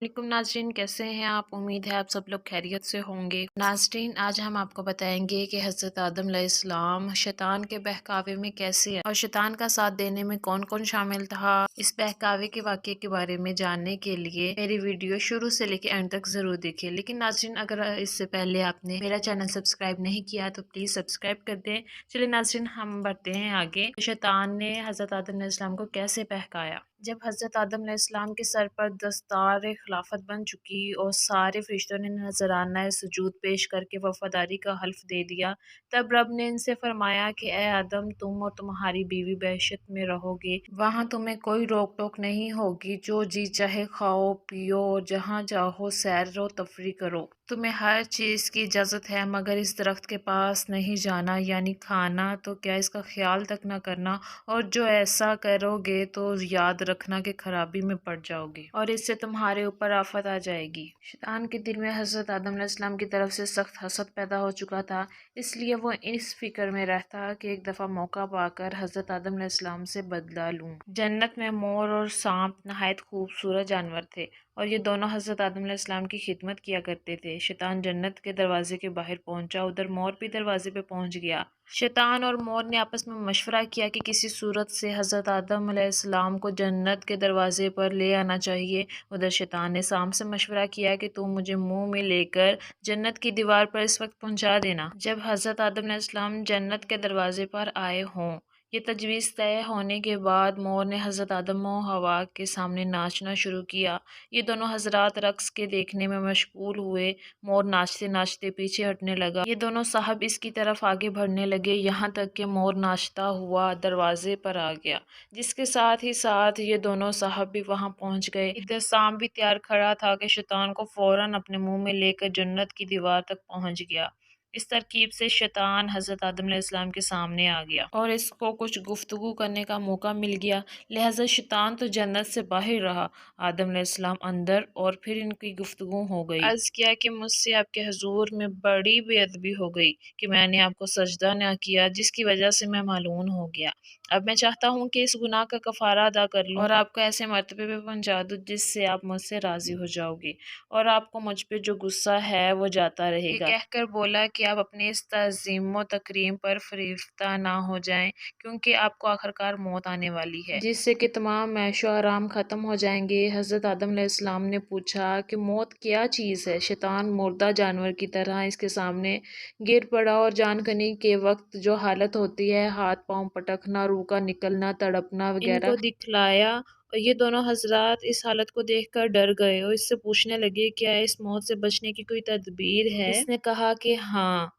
वालेकुम नाजरीन, कैसे हैं आप। उम्मीद है आप सब लोग खैरियत से होंगे। नाजरीन, आज हम आपको बताएंगे कि हज़रत आदम अलैहिस्सलाम शैतान के बहकावे में कैसे हैं और शैतान का साथ देने में कौन कौन शामिल था। इस बहकावे के वाक़े के बारे में जानने के लिए मेरी वीडियो शुरू से लेकर एंड तक ज़रूर देखिए। लेकिन नाजरीन, अगर इससे पहले आपने मेरा चैनल सब्सक्राइब नहीं किया तो प्लीज़ सब्सक्राइब कर दें। चलिए नाजरीन, हम बढ़ते हैं आगे। शैतान ने हज़रत आदम अलैहिस्सलाम को कैसे बहकाया। जब हज़रत आदम अलैहिस्सलाम के सर पर दस्तार खिलाफत बन चुकी और सारे फरिश्तों ने नजराना सुजूद पेश करके वफादारी का हल्फ दे दिया, तब रब ने इनसे फरमाया कि ए आदम, तुम और तुम्हारी बीवी बहशत में रहोगे, वहाँ तुम्हें कोई रोक टोक नहीं होगी, जो जी चाहे खाओ पियो और जहाँ चाहो सैर व तफरी करो। तुम्हें हर चीज़ की इजाज़त है मगर इस दरख्त के पास नहीं जाना, यानी खाना तो क्या इसका ख्याल तक न करना, और जो ऐसा करोगे तो याद रखना कि खराबी में पड़ जाओगे और इससे तुम्हारे ऊपर आफत आ जाएगी। शैतान के दिल में हज़रत आदम अलैहिस्सलाम की तरफ से सख्त हसद पैदा हो चुका था, इसलिए वो इस फिक्र में रहता कि एक दफ़ा मौका पाकर हज़रत आदम अलैहिस्सलाम से बदला लूँ। जन्नत में मोर और सांप नहायत खूबसूरत जानवर थे और ये दोनों हज़रत आदम अलैहिस्सलाम की खिदमत किया करते थे। शैतान जन्नत के दरवाजे के बाहर पहुंचा, उधर मोर भी दरवाजे पे पहुंच गया। शैतान और मोर ने आपस में मशवरा किया कि किसी सूरत से हज़रत आदम अलैहिस्सलाम को जन्नत के दरवाजे पर ले आना चाहिए। उधर शैतान ने सांप से मशवरा किया कि तू मुझे मुंह में लेकर जन्नत की दीवार पर इस वक्त पहुंचा देना जब हज़रत आदम अलैहिस्सलाम जन्नत के दरवाजे पर आए हों। ये तजवीज़ तय होने के बाद मोर ने हज़रत आदम और हवा के सामने नाचना शुरू किया। ये दोनों हजरात रक्स के देखने में मशगूल हुए। मोर नाचते नाचते पीछे हटने लगा। ये दोनों साहब इसकी तरफ आगे बढ़ने लगे, यहाँ तक कि मोर नाचता हुआ दरवाजे पर आ गया, जिसके साथ ही साथ ये दोनों साहब भी वहां पहुंच गए। इधर सांप भी तैयार खड़ा था कि शैतान को फौरन अपने मुंह में लेकर जन्नत की दीवार तक पहुंच गया। इस तरकीब से शैतान हज़रत आदम अलैहिस्सलाम के सामने आ गया और इसको कुछ गुफ्तगू करने का मौका मिल गया। लिहाजा शैतान तो जन्नत से बाहर रहा, आदम अलैहिस्सलाम अंदर, और फिर इनकी गुफ्तगू हो गई। अर्ज किया कि मुझसे आपके हुजूर में बड़ी बेअदबी हो गई कि मैंने आपको सजदा न किया, जिसकी वजह से मैं मालून हो गया। अब मैं चाहता हूँ कि इस गुनाह का कफारा अदा कर लूँ और आपको ऐसे मर्तबे पे पहुंचा दूँ जिससे आप मुझसे राजी हो जाओगे और आपको मुझ पे जो गुस्सा है वो जाता रहेगा। ये कहकर बोला कि आप अपने इस तज़ीम व तकरीम पर फरीफ्ता ना हो जाएं, क्योंकि आपको आखिरकार मौत आने वाली है, जिससे कि तमाम ऐशो आराम ख़त्म हो जाएंगे। हज़रत आदम अलैहिस्सलाम ने पूछा कि मौत क्या चीज़ है। शैतान मुर्दा जानवर की तरह इसके सामने गिर पड़ा और जान कनी के वक्त जो हालत होती है, हाथ पांव पटकना, रूह का निकलना, तड़पना वगैरह, इनको दिखलाया। और ये दोनों हजरात इस हालत को देखकर डर गए और इससे पूछने लगे, क्या इस मौत से बचने की कोई तदबीर है। इसने कहा कि हाँ,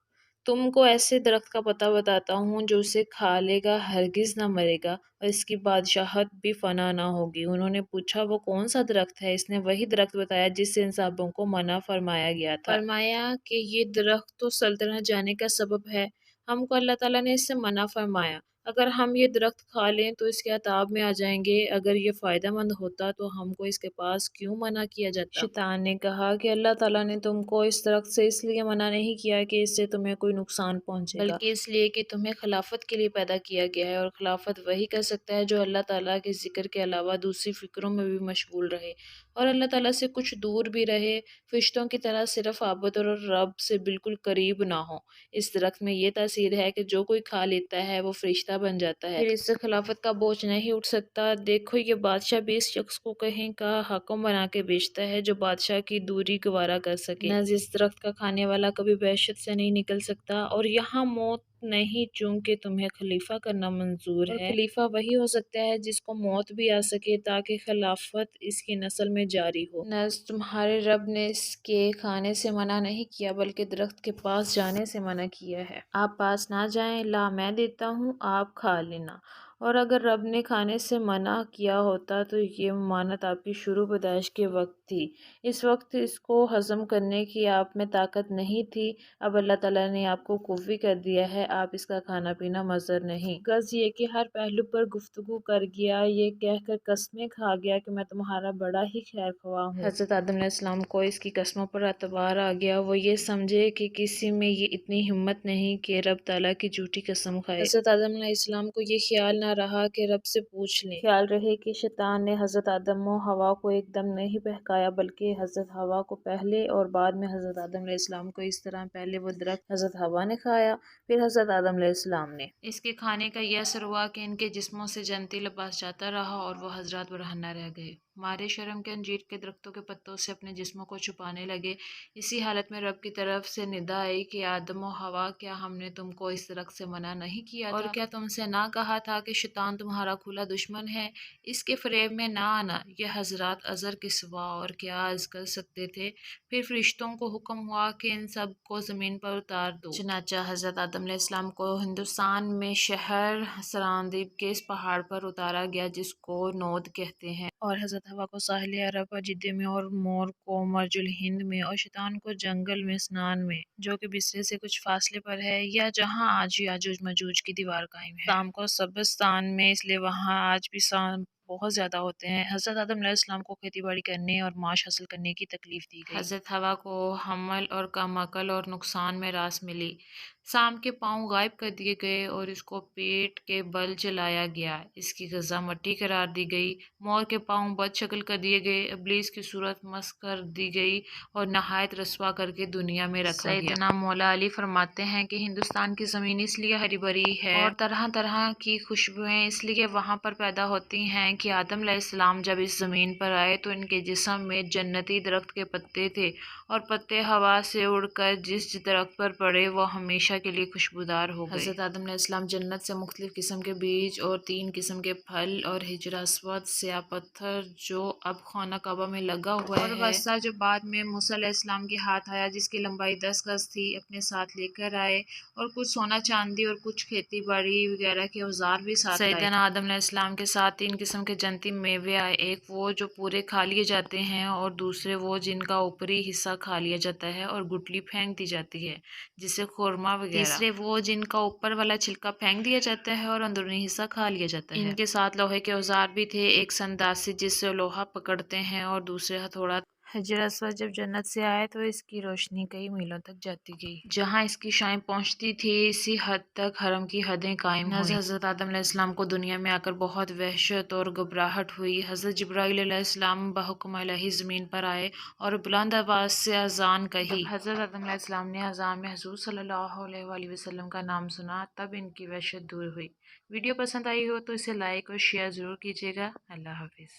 तुमको ऐसे दरख्त का पता बताता हूँ जो उसे खा लेगा हरगिज ना मरेगा और इसकी बादशाहत भी फना ना होगी। उन्होंने पूछा, वो कौन सा दरख्त है। इसने वही दरख्त बताया जिससे इन साहबों को मना फरमाया गया था। फरमाया कि ये दरख्त तो सल्तनत जाने का सबब है, हमको अल्लाह ताला ने इससे मना फरमाया। अगर हम ये दरख्त खा लें तो इसके अताब में आ जाएंगे, अगर ये फ़ायदेमंद होता तो हमको इसके पास क्यों मना किया जाता। शैतान ने कहा कि अल्लाह ताला ने तुमको इस दरख्त से इसलिए मना नहीं किया कि इससे तुम्हें कोई नुकसान पहुंचेगा, बल्कि इसलिए कि तुम्हें खिलाफत के लिए पैदा किया गया है और खिलाफत वही कर सकता है जो अल्लाह ताला के जिक्र के अलावा दूसरी फिक्रों में भी मशगूल रहे और अल्लाह ताला से कुछ दूर भी रहे, फरिश्तों की तरह सिर्फ आबद और रब से बिल्कुल करीब ना हो। इस दरख्त में ये तासीर है कि जो कोई खा लेता है वो फरिश्ता बन जाता है, फिर इससे खिलाफत का बोझ नहीं उठ सकता। देखो, ये बादशाह भी इस शख्स को कहीं का हाकिम बना के बेचता है जो बादशाह की दूरी गवारा कर सके। न जिस दरख्त का खाने वाला कभी वहशत से नहीं निकल सकता, और यहाँ मौत नहीं, चूंकि तुम्हें खलीफा करना मंजूर है। खलीफा वही हो सकता है जिसको मौत भी आ सके ताकि खिलाफत इसकी नस्ल में जारी हो। न तुम्हारे रब ने इसके खाने से मना नहीं किया बल्कि दरख्त के पास जाने से मना किया है। आप पास ना जाएं, ला मैं देता हूँ, आप खा लेना। और अगर रब ने खाने से मना किया होता तो ये ममानत आपकी शुरू पैदाइश के वक्त थी। इस वक्त इसको हजम करने की आप में ताकत नहीं थी। अब अल्लाह ताला ने आपको कुव्वी कर दिया है, आप इसका खाना पीना मज़र नहीं। गज़ ये कि हर पहलू पर गुफ्तगू कर गया, ये कहकर कस्में खा गया कि मैं तुम्हारा बड़ा ही खैर ख्वाह हूँ। हज़रत आदम अलैहिस्सलाम को इसकी कस्मों पर एतबार आ गया। वो ये समझे कि किसी में ये इतनी हिम्मत नहीं कि रब ताला की झूठी कसम खाए। हज़रत आदम अलैहिस्सलाम को ये ख्याल ना रहा कि रब से पूछ लें। ख्याल रहे कि शैतान ने हज़रत आदम और हवा को एकदम नहीं बहका کھایا، بلکہ حضرت حوا کو پہلے اور بعد میں حضرت آدم علیہ السلام کو اس طرح پہلے وہ درخت حضرت حوا نے کھایا، پھر حضرت آدم علیہ السلام نے۔ اس کے کھانے کا یہ اثر ہوا کہ ان کے جسموں سے جنتی لباس جاتا رہا اور وہ حضرات برہنہ رہ گئے۔ مارے شرم کے انجیر کے درختوں کے پتوں سے اپنے جسموں کو چھپانے لگے۔ اسی حالت میں رب کی طرف سے ندا آئی کہ آدم و حوا، کیا ہم نے تم کو اس درخت سے منع نہیں کیا تھا؟ اور کیا تم سے نہ کہا تھا کہ شیطان تمہارا کھلا دشمن ہے؟ اس کے فریب میں نہ آنا۔ یہ حضرات عذر کے سوا اور کیا عرض کر سکتے تھے؟ پھر فرشتوں کو حکم ہوا کہ ان سب کو زمین پر اتار دو۔ چنانچہ حضرت آدم علیہ السلام کو ہندوستان میں شہر سراندیپ کے اس پہاڑ پر اتارا گیا جس کو نود کہتے ہیں، اور حضرت حوا کو ساحل عرب اور جدے میں، اور مور کو مرج الہند میں، اور شیطان کو جنگل میں سنان میں، جو کہ بصرے سے کچھ فاصلے پر ہے، یا جہاں آج یاجوج ماجوج کی دیوار قائم ہے، شام کو سبزستان میں، اس لیے وہاں آج بھی سام بہت زیادہ ہوتے ہیں۔ حضرت آدم علیہ السلام کو کھیتی باڑی کرنے اور معاش حاصل کرنے کی تکلیف دی گئی۔ حضرت حوا کو حمل اور کم عقل اور نقصان میں راس ملی۔ سام کے پاؤں غائب کر دیے گئے اور اس کو پیٹ کے بل جلایا گیا، اس کی غذا مٹی قرار دی گئی۔ مور کے پاؤں بد شکل کر دیے گئے، ابلیس کی صورت مسخ کر دی گئی اور نہایت رسوا کر کے دنیا میں رکھا گیا۔ سیدنا مولا علی فرماتے ہیں کہ ہندوستان کی زمین اس لیے ہری بھری ہے اور طرح طرح کی خوشبوئیں اس لیے وہاں پر پیدا ہوتی ہیں کہ آدم علیہ السلام جب اس زمین پر آئے تو ان کے جسم میں جنتی درخت کے پتے تھے، اور پتے ہوا سے اڑ کر جس درخت پر پڑے وہ ہمیشہ کے لیے خوشبودار ہو گئے۔ حضرت آدم علیہ السلام جنت سے مختلف قسم کے بیج اور 3 قسم کے پھل اور حجر اسود سیاہ پتھر جو اب خانہ کعبہ میں لگا ہوا ہے، اور وسطیٰ جو بعد میں موسیٰ علیہ السلام کے ہاتھ آیا جس کی لمبائی 10 گز تھی، اپنے ساتھ لے کر آئے، اور کچھ سونا چاندی اور کچھ کھیتی باڑی وغیرہ کے اوزار بھی ساتھ لائے۔ سیدنا آدم علیہ السلام کے ساتھ 3 قسم کے جنتی میوے آئے، ایک وہ جو پورے کھا لیے جاتے ہیں، اور دوسرے وہ جن کا اوپری حصہ کھا لیا جاتا ہے اور گٹلی پھینک دی جاتی ہے جسے خورما وغیرہ۔ تیسرے وہ جن کا اوپر والا چھلکا پھینک دیا جاتا ہے اور اندرونی حصہ کھا لیا جاتا ہے۔ ان کے ساتھ لوہے کے اوزار بھی تھے، ایک سنداسی جس سے لوہا پکڑتے ہیں اور دوسرے ہتھوڑا۔ حجر اسود جب جنت سے آئے تو اس کی روشنی کئی میلوں تک جاتی گئی، جہاں اس کی شعاعیں پہنچتی تھی اسی حد تک حرم کی حدیں قائم ہوئیں۔ حضرت آدم علیہ السلام کو دنیا میں آ کر بہت وحشت اور گھبراہٹ ہوئی۔ حضرت جبرائیل علیہ السلام بحکم الہی زمین پر آئے اور بلند آواز سے اذان کہی۔ جب حضرت آدم علیہ السلام نے اذان میں حضور صلی اللہ علیہ وآلہ وسلم کا نام سنا تب ان کی وحشت دور ہوئی۔ ویڈیو پسند آئی ہو تو اسے لائک اور شیئر ضرور کیجیے گا۔ اللہ حافظ۔